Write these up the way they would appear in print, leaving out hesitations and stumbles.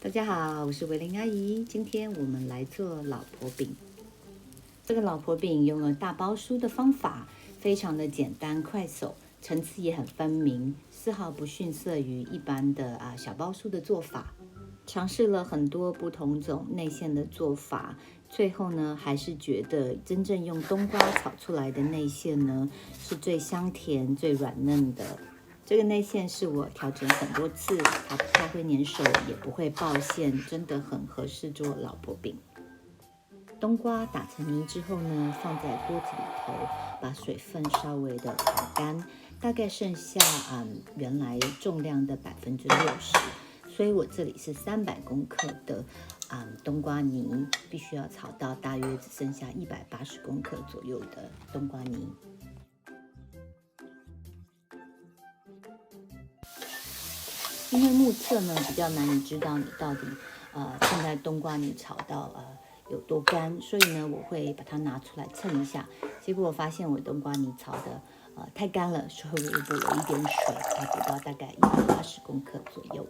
大家好，我是维玲阿姨。今天我们来做老婆饼。这个老婆饼用了大包酥的方法，非常的简单快手，层次也很分明，丝毫不逊色于一般的小包酥的做法。尝试了很多不同种内馅的做法，最后呢，还是觉得真正用冬瓜炒出来的内馅呢，是最香甜、最软嫩的。这个内馅是我调整很多次，它不太会粘手，也不会爆馅，真的很合适做老婆饼。冬瓜打成泥之后呢，放在锅子里头，把水分稍微的烤干，大概剩下原来重量的60%。所以我这里是300公克的冬瓜泥，必须要炒到大约只剩下180公克左右的冬瓜泥。因为目测呢比较难以知道你到底现在冬瓜泥炒到有多干，所以呢我会把它拿出来称一下。结果我发现我冬瓜泥炒的太干了，所以我又补了一点水，才补到大概180公克左右。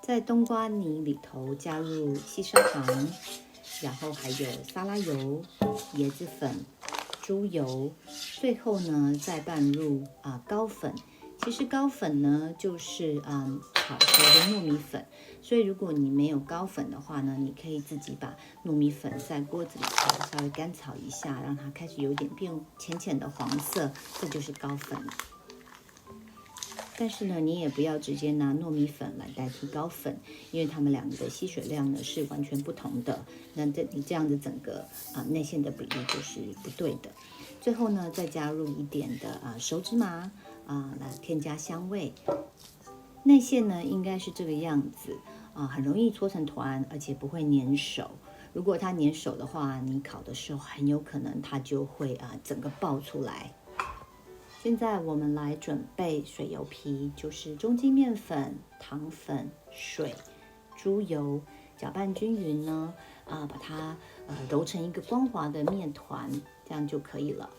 在冬瓜泥里头加入细砂糖，然后还有沙拉油、椰子粉、猪油，最后呢再拌入糕粉。其实糕粉呢就是炒熟的糯米粉，所以如果你没有糕粉的话呢，你可以自己把糯米粉在锅子里头稍微干炒一下，让它开始有点变浅浅的黄色，这就是糕粉。但是呢，你也不要直接拿糯米粉来代替糕粉，因为它们两个的吸水量呢是完全不同的。那你这样子整个内馅的比例就是不对的。最后呢，再加入一点的熟芝麻来添加香味。内馅呢应该是这个样子很容易搓成团，而且不会粘手。如果它粘手的话，你烤的时候很有可能它就会整个爆出来。现在我们来准备水油皮，就是中筋面粉、糖粉、水、猪油，搅拌均匀呢，把它揉成一个光滑的面团，这样就可以了。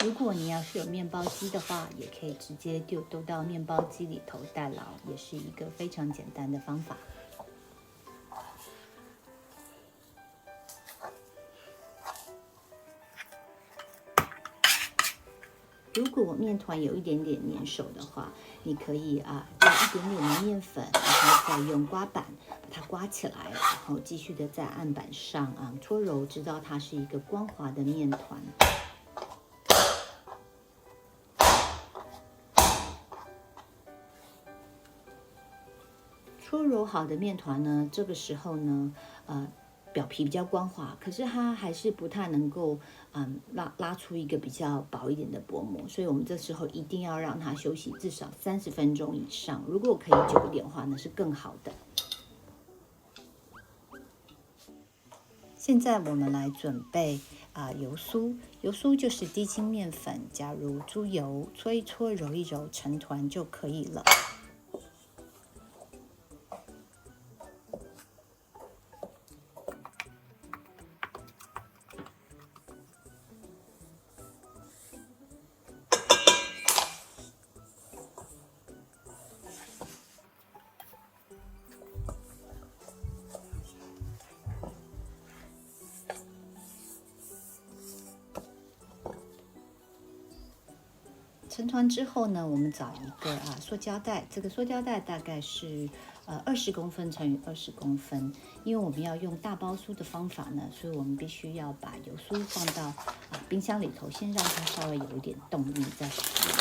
如果你要是有面包机的话，也可以直接丢到面包机里头代劳，也是一个非常简单的方法。如果面团有一点点粘手的话，你可以加一点点的面粉，然后再用刮板把它刮起来，然后继续的在案板上搓揉，直到它是一个光滑的面团。搓揉好的面团呢，这个时候呢，表皮比较光滑，可是它还是不太能够拉出一个比较薄一点的薄膜，所以我们这时候一定要让它休息至少30分钟以上。如果可以久一点的话，那是更好的。现在我们来准备油酥，油酥就是低筋面粉加入猪油，搓一搓，揉一揉，成团就可以了。成团之后呢，我们找一个塑胶袋，这个塑胶袋大概是20公分乘以20公分，因为我们要用大包酥的方法呢，所以我们必须要把油酥放到冰箱里头，先让它稍微有一点动力再使用。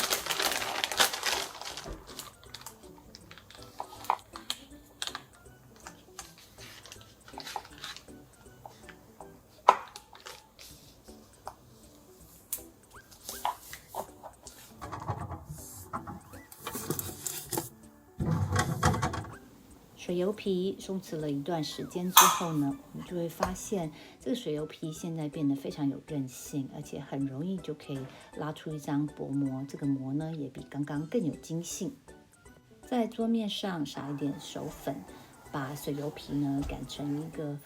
水油皮松弛了一段时间之后呢，我们就会发现这个水油皮现在变得非常有韧性，而且很容易就可以拉出一张薄膜。这个膜呢也比刚刚更有筋性。在桌面上撒一点手粉，把水油皮呢擀成一个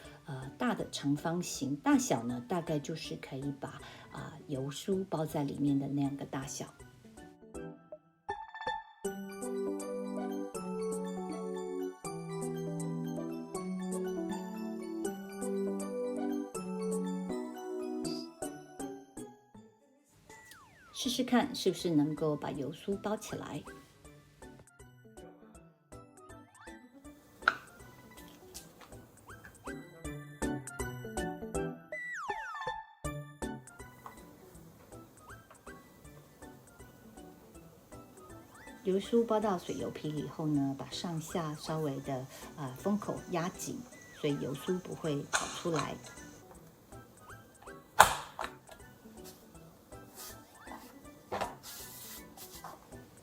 大的长方形，大小呢大概就是可以把油酥包在里面的那样个大小。试试看是不是能够把油酥包起来。油酥包到水油皮里以后呢，把上下稍微的封口压紧，所以油酥不会跑出来。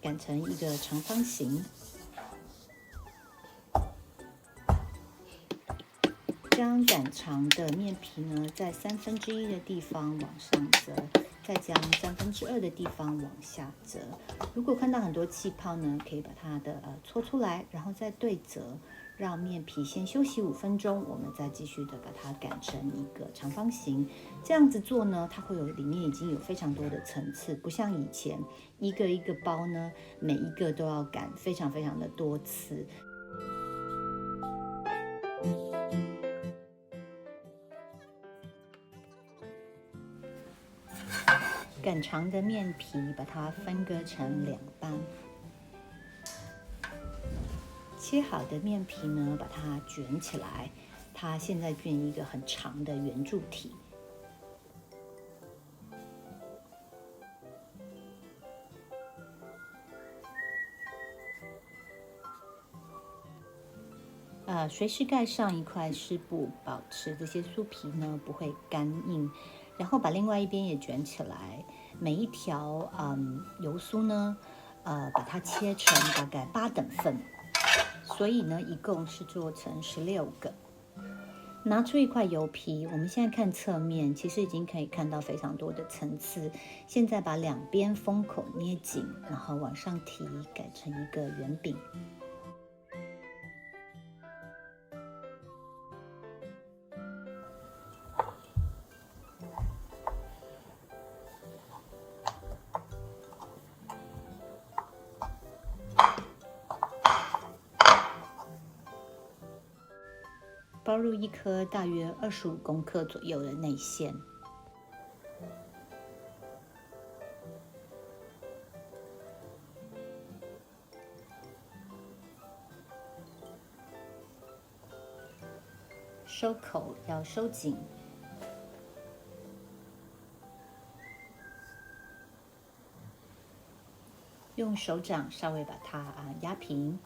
擀成一个长方形，将擀长的面皮呢，在1/3的地方往上折，再将2/3的地方往下折。如果看到很多气泡呢，可以把它的搓出来，然后再对折，让面皮先休息5分钟，我们再继续的把它擀成一个长方形。这样子做呢，它会里面已经有非常多的层次，不像以前一个一个包呢，每一个都要擀非常非常的多次。擀长的面皮，把它分割成2半。切好的面皮呢，把它卷起来，它现在变一个很长的圆柱体。随时盖上一块湿布，保持这些酥皮呢不会干硬。然后把另外一边也卷起来，每一条油酥呢，把它切成大概8等份，所以呢，一共是做成16个。拿出一块油皮，我们现在看侧面，其实已经可以看到非常多的层次。现在把2边封口捏紧，然后往上提，改成一个圆饼。包入一颗大约25公克左右的内馅。收口要收紧。用手掌稍微把它压平。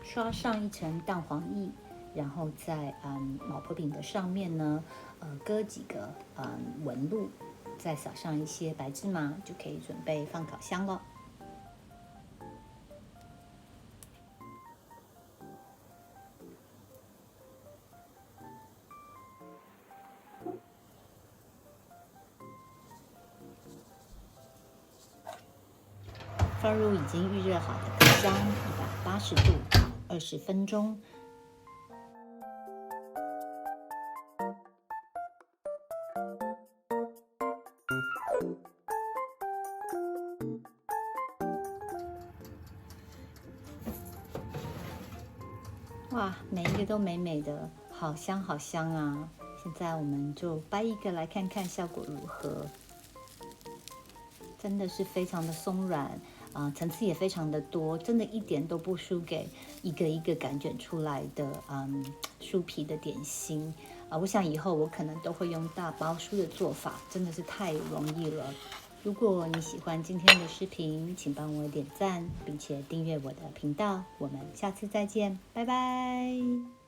刷上一层蛋黄液，然后在老婆饼的上面呢，割几个纹路，再撒上一些白芝麻，就可以准备放烤箱了。放入已经预热好的烤箱，180度20分钟。哇，每一个都美美的，好香好香啊！现在我们就掰一个来看看效果如何。真的是非常的松软层次也非常的多，真的一点都不输给一个一个擀卷出来的酥皮的点心我想以后我可能都会用大包酥的做法，真的是太容易了。如果你喜欢今天的视频，请帮我点赞，并且订阅我的频道。我们下次再见，拜拜。